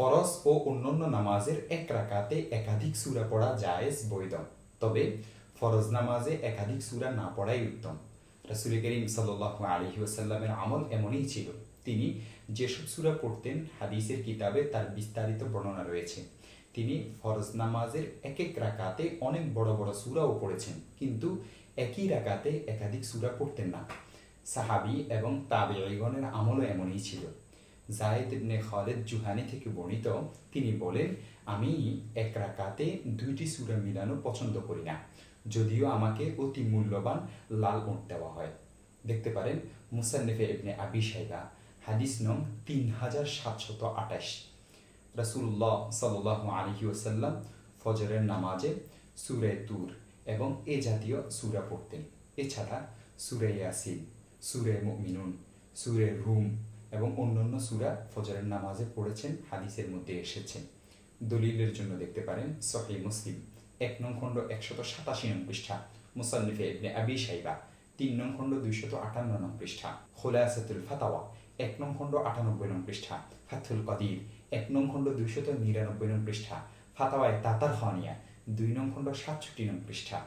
ফরজ ও অন্যান্য নামাজের এক রাকাতে একাধিক সূরা পড়া জায়েজ বৈধ, তবে ফরজ নামাজে একাধিক সূরা না পড়াই উত্তম। রাসূল করিম সাল্লাল্লাহু আলাইহি ওয়াসাল্লামের আমল এমনই ছিল। তিনি যেসব সূরা পড়তেন হাদিসের কিতাবে তার বিস্তারিত বর্ণনা রয়েছে। তিনি ফরজ নামাজের এক এক রাকাতে অনেক বড় বড় সূরাও পড়েছেন, কিন্তু একই রাকাতে একাধিক সূরা পড়তেন না। সাহাবী এবং তাবেঈগণের আমলও এমনই ছিল। যায়েদ ইবনে খালিদ জুহানি থেকে বর্ণিত, তিনি বলেন, আমি এক রাকাতে দুইটি সূরা মিলানো পছন্দ করি না, যদিও আমাকে অতি মূল্যবান লাল উট দেওয়া হয়। দেখতে পারেন মুসান্নিফে ইবনে আবি শাইবা, হাদিস নং 3728। রাসূলুল্লাহ সাল্লাল্লাহু আলাইহি ওয়াসাল্লাম ফজরের নামাজে সূরা তুর এবং এ জাতীয় সূরা পড়তেন। এছাড়া সূরা ইয়াসিন, সূরা মুমিনুন, সূরা রুম এবং অন্যান্য সূরা ফজরের নামাজে পড়েছেন, হাদিসের মধ্যে এসেছে। দলিলের জন্য দেখতে পারেন সহিহ মুসলিম 1 নং খণ্ড 187 নং পৃষ্ঠা, মুসান্নিফে ইবনে আবি শাইবা 3 নং খণ্ড 258 নং পৃষ্ঠা, খুলাসাতুল ফাতাওয়া 1 নং খণ্ড 98 নং পৃষ্ঠা, ফাথুল কাদির 1 নং খণ্ড 299 নং পৃষ্ঠা, ফাতাওয়ায়ে তাতারখানিয়া 2 নং খণ্ড 67 নং পৃষ্ঠা।